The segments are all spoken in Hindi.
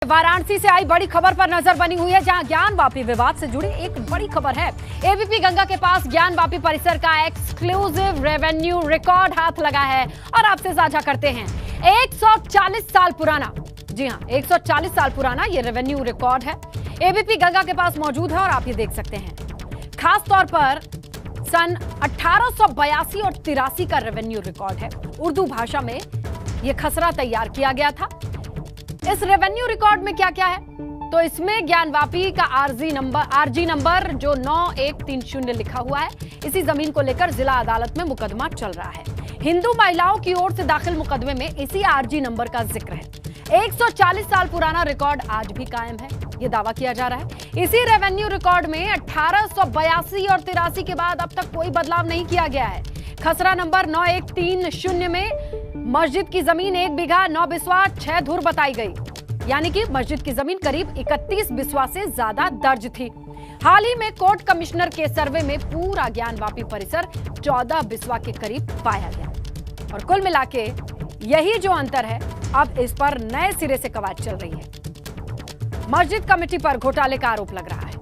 वाराणसी से आई बड़ी खबर पर नजर बनी हुई है, जहां ज्ञानवापी विवाद से जुड़ी एक बड़ी खबर है। एबीपी गंगा के पास ज्ञानवापी परिसर का एक्सक्लूसिव रेवेन्यू रिकॉर्ड हाथ लगा है और आपसे साझा करते हैं। 140 साल पुराना, जी हां 140 साल पुराना ये रेवेन्यू रिकॉर्ड है, एबीपी गंगा के पास मौजूद है और आप ये देख सकते हैं। खास तौर पर सन 1882 और 83 का रेवेन्यू रिकॉर्ड है। उर्दू भाषा में यह खसरा तैयार किया गया था। इस रेवेन्यू रिकॉर्ड में क्या क्या है, तो इसमें ज्ञानवापी का आरजी नंबर जो 9130 लिखा हुआ है। इसी जमीन को लेकर जिला अदालत में मुकदमा चल रहा है। हिंदू महिलाओं की ओर से दाखिल मुकदमे में इसी आरजी नंबर का जिक्र है। 140 साल पुराना रिकॉर्ड आज भी कायम है, यह दावा किया जा रहा है। इसी रेवेन्यू रिकॉर्ड में 1882 और 83 के बाद अब तक कोई बदलाव नहीं किया गया है। खसरा नंबर 9130 में मस्जिद की जमीन 1 बीघा 9 बिस्वा 6 धुर बताई गई, यानी कि मस्जिद की जमीन करीब 31 बिस्वा से ज्यादा दर्ज थी। हाल ही में कोर्ट कमिश्नर के सर्वे में पूरा ज्ञानवापी परिसर 14 बिस्वा के करीब पाया गया। और कुल मिलाके यही जो अंतर है, अब इस पर नए सिरे से कवायद चल रही है। मस्जिद कमेटी पर घोटाले का आरोप लग रहा है।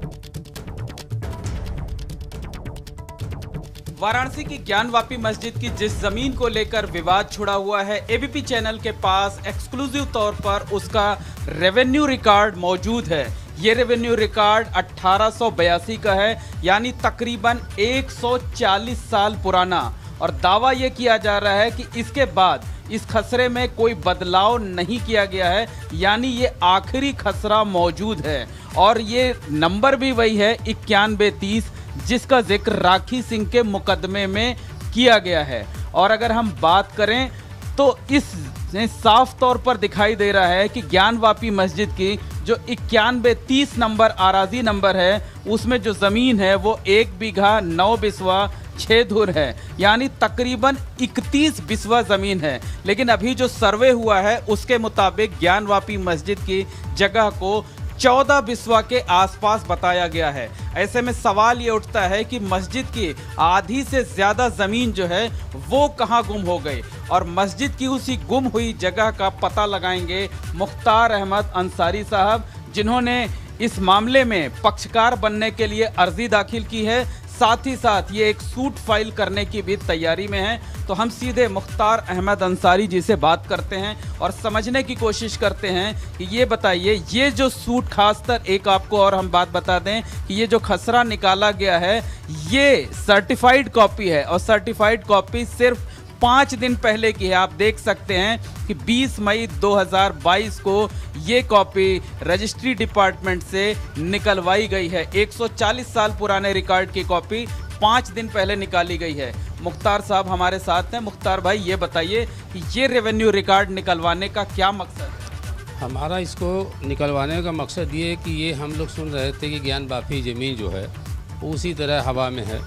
वाराणसी की ज्ञानवापी मस्जिद की जिस जमीन को लेकर विवाद छुड़ा हुआ है, एबीपी चैनल के पास एक्सक्लूसिव तौर पर उसका रेवेन्यू रिकॉर्ड मौजूद है। ये रेवेन्यू रिकॉर्ड 1882 का है, यानी तकरीबन 140 साल पुराना। और दावा ये किया जा रहा है कि इसके बाद इस खसरे में कोई बदलाव नहीं किया गया है, यानी ये आखिरी खसरा मौजूद है। और ये नंबर भी वही है 9130, जिसका जिक्र राखी सिंह के मुकदमे में किया गया है। और अगर हम बात करें तो इसमें साफ तौर पर दिखाई दे रहा है कि ज्ञानवापी मस्जिद की जो 9130 नंबर आराजी नंबर है, उसमें जो ज़मीन है वो 1 बीघा 9 बिस्वा 6 धुर है, यानी तकरीबन 31 बिस्वा ज़मीन है। लेकिन अभी जो सर्वे हुआ है उसके मुताबिक ज्ञानवापी मस्जिद की जगह को 14 बिस्वा के आसपास बताया गया है। ऐसे में सवाल ये उठता है कि मस्जिद की आधी से ज़्यादा ज़मीन जो है वो कहाँ गुम हो गई। और मस्जिद की उसी गुम हुई जगह का पता लगाएंगे मुख्तार अहमद अंसारी साहब, जिन्होंने इस मामले में पक्षकार बनने के लिए अर्जी दाखिल की है। साथ ही साथ ये एक सूट फाइल करने की भी तैयारी में है। तो हम सीधे मुख्तार अहमद अंसारी जी से बात करते हैं और समझने की कोशिश करते हैं कि ये बताइए, ये जो सूट, खासकर एक आपको और हम बात बता दें कि ये जो खसरा निकाला गया है ये सर्टिफाइड कॉपी है, और सर्टिफाइड कॉपी सिर्फ 5 दिन पहले की है। आप देख सकते हैं कि 20 मई 2022 को ये कॉपी रजिस्ट्री डिपार्टमेंट से निकलवाई गई है। 140 साल पुराने रिकॉर्ड की कॉपी 5 दिन पहले निकाली गई है। मुख्तार साहब हमारे साथ हैं। मुख्तार भाई, ये बताइए कि ये रेवेन्यू रिकॉर्ड निकलवाने का क्या मकसद है? हमारा इसको निकलवाने का मकसद ये है कि ये हम लोग सुन रहे थे कि ज्ञानवापी ज़मीन जो है उसी तरह हवा में है,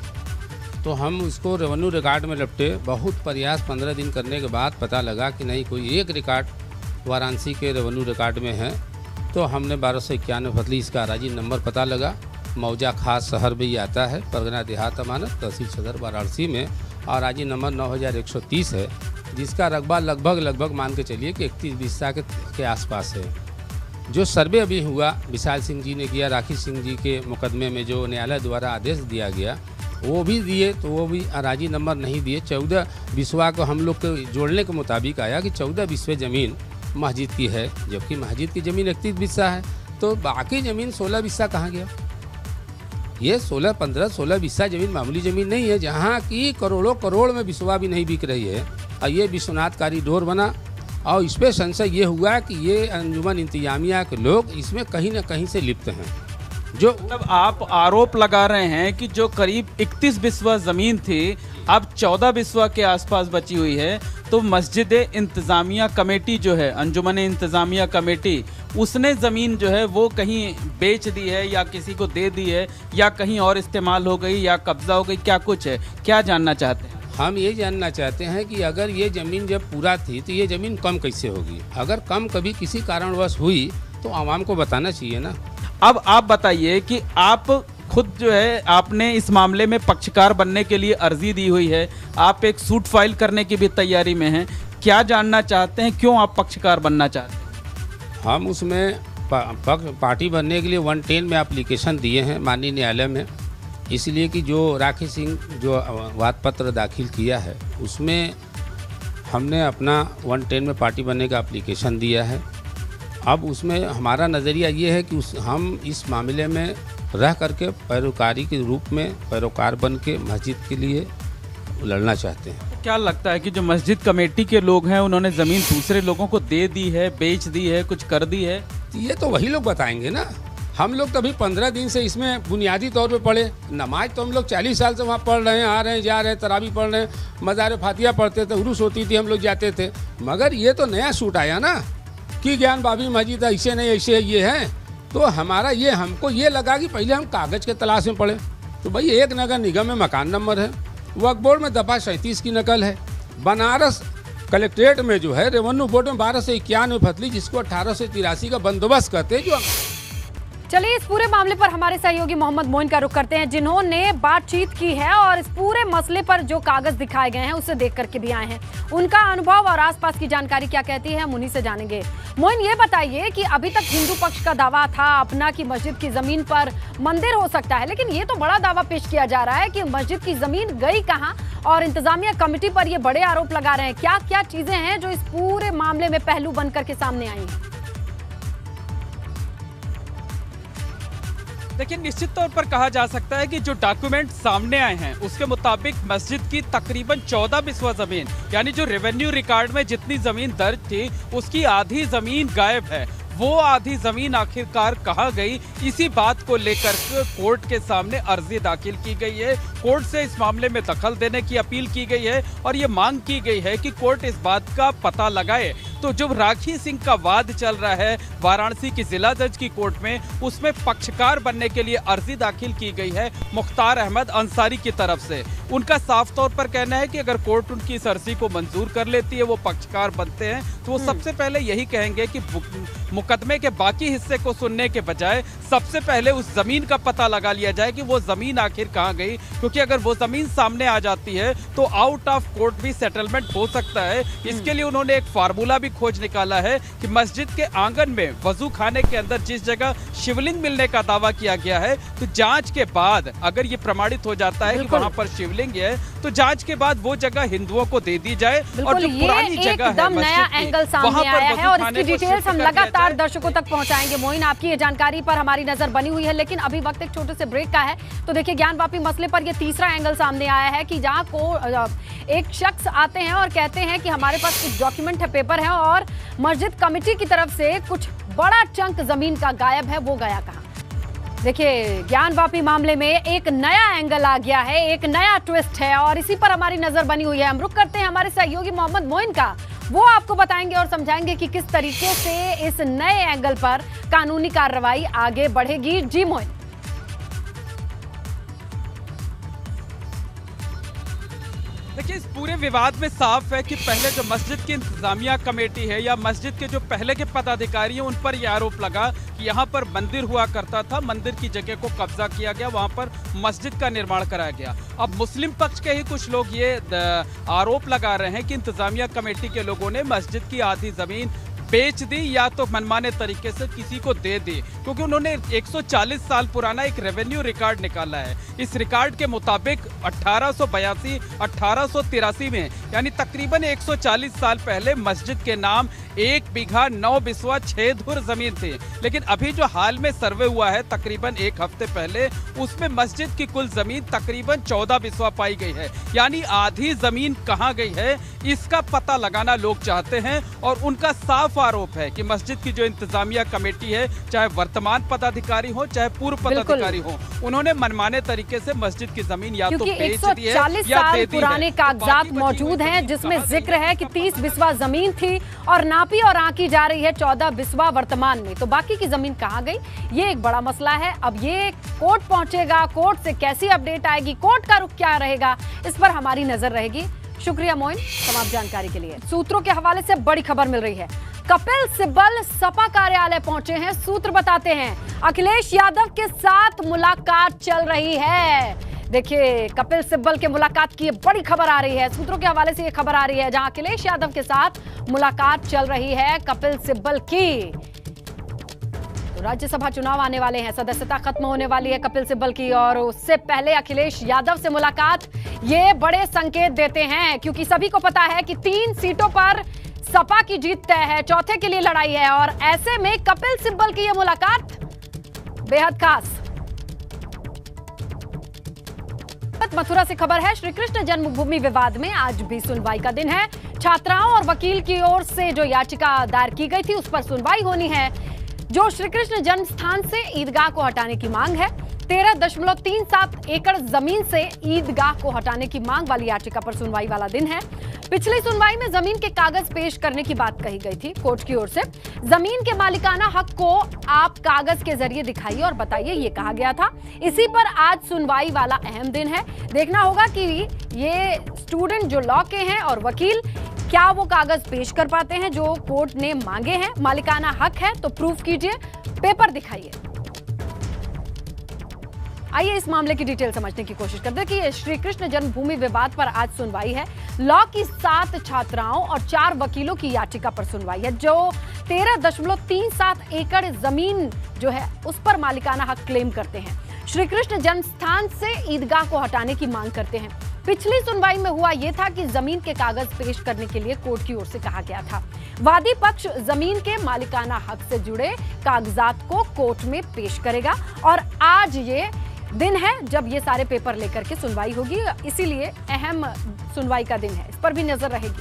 तो हम उसको रेवेन्यू रिकॉर्ड में लपटे। बहुत प्रयास 15 दिन करने के बाद पता लगा कि नहीं, कोई एक रिकॉर्ड वाराणसी के रेवेन्यू रिकॉर्ड में है। तो हमने 1291 फतली इसका आराजी नंबर पता लगा। मौजा खास शहर में ही आता है, परगना देहात अमानत तहसील सदर वाराणसी में। और आराजी नंबर 9130 है, जिसका रकबा लगभग मान के चलिए कि 31 बिस्सा के आसपास है। जो सर्वे अभी हुआ विशाल सिंह जी ने किया, राखी सिंह जी के मुकदमे में जो न्यायालय द्वारा आदेश दिया गया वो भी दिए, तो वो भी अराजी नंबर नहीं दिए। 14 बिस्वा को हम लोग के जोड़ने के मुताबिक आया कि 14 बिस्वे ज़मीन मस्जिद की है, जबकि मस्जिद की ज़मीन 31 बिस्सा है। तो बाकी ज़मीन 16 बिस्सा कहाँ गया? ये 16 बिस्सा ज़मीन मामूली ज़मीन नहीं है, जहाँ की करोड़ों करोड़ में बिस्वा भी नहीं बिक रही है। और ये विश्वनाथ कॉरिडोर बना, और इस पर संशय ये हुआ कि ये अंजुमन इंतजामिया के लोग इसमें कहीं ना कहीं से लिप्त हैं। जो मतलब आप आरोप लगा रहे हैं कि जो करीब 31 बिस्वा ज़मीन थी, अब 14 बिस्वा के आसपास बची हुई है। तो मस्जिद इंतज़ामिया कमेटी जो है, अंजुमन इंतज़ामिया कमेटी, उसने ज़मीन जो है वो कहीं बेच दी है या किसी को दे दी है, या कहीं और इस्तेमाल हो गई या कब्ज़ा हो गई, क्या कुछ है? क्या जानना चाहते हैं? हम ये जानना चाहते हैं कि अगर ये ज़मीन जब पूरा थी तो ये ज़मीन कम कैसे होगी? अगर कम कभी किसी कारणवश हुई तो आवाम को बताना चाहिए ना। अब आप बताइए कि आप खुद जो है आपने इस मामले में पक्षकार बनने के लिए अर्जी दी हुई है, आप एक सूट फाइल करने की भी तैयारी में हैं। क्या जानना चाहते हैं, क्यों आप पक्षकार बनना चाहते हैं? हम उसमें पार्टी बनने के लिए 110 में एप्लीकेशन दिए हैं माननीय न्यायालय में, इसलिए कि जो राखी सिंह जो वाद पत्र दाखिल किया है उसमें हमने अपना 110 में पार्टी बनने का एप्लीकेशन दिया है। अब उसमें हमारा नज़रिया ये है कि हम इस मामले में रह करके पैरोकारी के रूप में पैरोकार बन के मस्जिद के लिए लड़ना चाहते हैं। क्या लगता है कि जो मस्जिद कमेटी के लोग हैं उन्होंने ज़मीन दूसरे लोगों को दे दी है, बेच दी है, कुछ कर दी है? ये तो वही लोग बताएंगे ना। हम लोग तो अभी 15 दिन से इसमें बुनियादी तौर पे पढ़े। नमाज तो हम लोग 40 साल से वहाँ पढ़ रहे हैं, आ रहे हैं, जा रहे हैं, तरावी पढ़ रहे हैं, मज़ार फातिहा पढ़ते थे, उर्स होती थी, हम लोग जाते थे। मगर ये तो नया सूट आया ना कि ज्ञान बापी मस्जिद ऐसे नहीं ऐसे ये है। तो हमारा ये हमको ये लगा कि पहले हम कागज़ के तलाश में पढ़े। तो भाई एक नगर निगम में मकान नंबर है, वक्फ बोर्ड में दफ़ा 37 की नकल है, बनारस कलेक्ट्रेट में जो है रेवेन्यू बोर्ड में 1291 फतली जिसको 1883 का बंदोबस्त करते हैं। जो चलिए इस पूरे मामले पर हमारे सहयोगी मोहम्मद मोइन का रुख करते हैं, जिन्होंने बातचीत की है और इस पूरे मसले पर जो कागज दिखाए गए हैं उसे देख करके भी आए हैं। उनका अनुभव और आसपास की जानकारी क्या कहती है हम उन्हीं से जानेंगे। मोइन, ये बताइए कि अभी तक हिंदू पक्ष का दावा था अपना कि मस्जिद की जमीन पर मंदिर हो सकता है, लेकिन ये तो बड़ा दावा पेश किया जा रहा है कि मस्जिद की जमीन गई कहाँ और इंतजामिया कमेटी पर ये बड़े आरोप लगा रहे हैं। क्या क्या चीजें हैं जो इस पूरे मामले में पहलू बन करके सामने आई हैं? देखिए, निश्चित तौर पर कहा जा सकता है कि जो डॉक्यूमेंट सामने आए हैं उसके मुताबिक मस्जिद की तकरीबन 14 बिस्वा जमीन, यानी जो रेवेन्यू रिकॉर्ड में जितनी जमीन दर्ज थी उसकी आधी जमीन गायब है। वो आधी जमीन आखिरकार कहाँ गई, इसी बात को लेकर कोर्ट के सामने अर्जी दाखिल की गई है। कोर्ट से इस मामले में दखल देने की अपील की गई है और ये मांग की गई है कि कोर्ट इस बात का पता लगाए। तो जो राखी सिंह का वाद चल रहा है वाराणसी की जिला जज की कोर्ट में, उसमें पक्षकार बनने के लिए अर्जी दाखिल की गई है मुख्तार अहमद अंसारी की तरफ से। उनका साफ तौर पर कहना है कि अगर कोर्ट उनकी इस अर्जी को मंजूर कर लेती है, वो पक्षकार बनते हैं, तो वो सबसे पहले यही कहेंगे कि मुकदमे के बाकी हिस्से को सुनने के बजाय सबसे पहले उस जमीन का पता लगा लिया जाए कि वो जमीन आखिर कहाँ गई, क्योंकि अगर वो जमीन सामने आ जाती है तो आउट ऑफ कोर्ट भी सेटलमेंट हो सकता है। इसके लिए उन्होंने एक फार्मूला भी खोज निकाला है कि मस्जिद के आंगन में वजू खाने के अंदर जिस जगह शिवलिंग मिलने का दावा किया गया है, तो जांच के बाद अगर ये प्रमाणित हो जाता है कि वहां पर शिवलिंग है, तो जांच के बाद वो जगह हिंदुओं को दे दी जाए। और जो पुरानी जगह है नया एंगल सामने आया है और इसकी डिटेल्स हम लगातार दर्शकों तक पहुंचाएंगे। मोइन, आपकी ये जानकारी पर हमारी नजर बनी हुई है, लेकिन अभी वक्त एक छोटे से ब्रेक का है। तो देखिए, ज्ञानवापी मसले पर ये तीसरा एंगल सामने आया है कि जहां को एक शख्स आते हैं और कहते हैं कि हमारे पास कुछ डॉक्यूमेंट है, पेपर है और मस्जिद कमेटी की तरफ से कुछ बड़ा चंक जमीन का गायब है। वो गया कहां? देखिए, ज्ञानवापी मामले में एक नया एंगल आ गया है, एक नया ट्विस्ट है और इसी पर हमारी नजर बनी हुई है। हम रुक करते हैं हमारे सहयोगी मोहम्मद मोइन का, वो आपको बताएंगे और समझाएंगे कि किस तरीके से इस नए एंगल पर कानूनी कार्रवाई आगे बढ़ेगी। जी मोइन। देखिए, इस पूरे विवाद में साफ है कि पहले जो मस्जिद की इंतजामिया कमेटी है या मस्जिद के जो पहले के पदाधिकारी हैं उन पर यह आरोप लगा कि यहाँ पर मंदिर हुआ करता था, मंदिर की जगह को कब्जा किया गया, वहाँ पर मस्जिद का निर्माण कराया गया। अब मुस्लिम पक्ष के ही कुछ लोग ये आरोप लगा रहे हैं कि इंतजामिया कमेटी के लोगों ने मस्जिद की आधी जमीन बेच दी या तो मनमाने तरीके से किसी को दे दी, क्योंकि उन्होंने 140 साल पुराना एक रेवेन्यू रिकॉर्ड निकाला है। इस रिकॉर्ड के मुताबिक 1882-1883 में, यानी तकरीबन 140 साल पहले मस्जिद के नाम 1 बीघा 9 बिस्वा 6 धुर जमीन थी। लेकिन अभी जो हाल में सर्वे हुआ है तकरीबन एक हफ्ते पहले, उसमें मस्जिद की कुल जमीन तकरीबन 14 बिस्वा पाई गई है। यानी आधी जमीन कहाँ गई है इसका पता लगाना लोग चाहते हैं और उनका साफ आरोप है कि मस्जिद की जो इंतजामिया कमेटी है, चाहे वर्तमान पदाधिकारी हो चाहे पूर्व पदाधिकारी हो, उन्होंने मनमाने तरीके से मस्जिद की जमीन या तो बेच दी है या दे दी है। 140 साल पुराने कागजात मौजूद हैं जिसमें जिक्र है कि 30 बिस्वा जमीन थी और नापी और आंकी जा रही है 14 बिस्वा वर्तमान में। तो बाकी की जमीन कहाँ गई, ये एक बड़ा मसला है। अब ये कोर्ट पहुंचेगा, कोर्ट से कैसी अपडेट आएगी, कोर्ट का रुख क्या रहेगा, इस पर हमारी नजर रहेगी। शुक्रिया मोइन तमाम जानकारी के लिए। सूत्रों के हवाले से बड़ी खबर मिल रही है। कपिल सिब्बल सपा कार्यालय पहुंचे हैं। सूत्र बताते हैं अखिलेश यादव के साथ मुलाकात चल रही है। देखिए, कपिल सिब्बल के मुलाकात की बड़ी खबर आ रही है। सूत्रों के हवाले से ये खबर आ रही है जहां अखिलेश यादव के साथ मुलाकात चल रही है कपिल सिब्बल की। राज्यसभा चुनाव आने वाले हैं, सदस्यता खत्म होने वाली है कपिल सिब्बल की, और उससे पहले अखिलेश यादव से मुलाकात ये बड़े संकेत देते हैं, क्योंकि सभी को पता है कि 3 सीटों पर सपा की जीत तय है, चौथे के लिए लड़ाई है, और ऐसे में कपिल सिब्बल की यह मुलाकात बेहद खास। मथुरा से खबर है, श्री कृष्ण जन्मभूमि विवाद में आज भी सुनवाई का दिन है। छात्राओं और वकील की ओर से जो याचिका दायर की गई थी उस पर सुनवाई होनी है। जो श्री कृष्ण जन्म स्थान से ईदगाह को हटाने की मांग है, 13.37 एकड़ जमीन से ईदगाह को हटाने की मांग वाली याचिका पर सुनवाई वाला दिन है। पिछली सुनवाई में जमीन के कागज पेश करने की बात कही गई थी कोर्ट की ओर से। जमीन के मालिकाना हक को आप कागज के जरिए दिखाइए और बताइए, ये कहा गया था। इसी पर आज सुनवाई वाला अहम दिन है। देखना होगा कि ये स्टूडेंट जो लॉ के हैं और वकील क्या वो कागज पेश कर पाते हैं जो कोर्ट ने मांगे हैं। मालिकाना हक है तो प्रूफ कीजिए, पेपर दिखाइए। आइए इस मामले की डिटेल समझने की कोशिश करते हैं कि श्री कृष्ण जन्मभूमि विवाद पर आज सुनवाई है। लॉ की 7 छात्राओं और 4 वकीलों की याचिका पर सुनवाई है, जो 13.37 एकड़ जमीन जो है उस पर मालिकाना हक क्लेम करते हैं। श्री कृष्ण जन्म स्थान से ईदगाह को हटाने की मांग करते हैं। पिछली सुनवाई में हुआ यह था कि जमीन के कागज पेश करने के लिए कोर्ट की ओर से कहा गया था। वादी पक्ष जमीन के मालिकाना हक से जुड़े कागजात को कोर्ट में पेश करेगा, और आज ये दिन है जब ये सारे पेपर लेकर के सुनवाई होगी, इसीलिए अहम सुनवाई का दिन है, इस पर भी नजर रहेगी।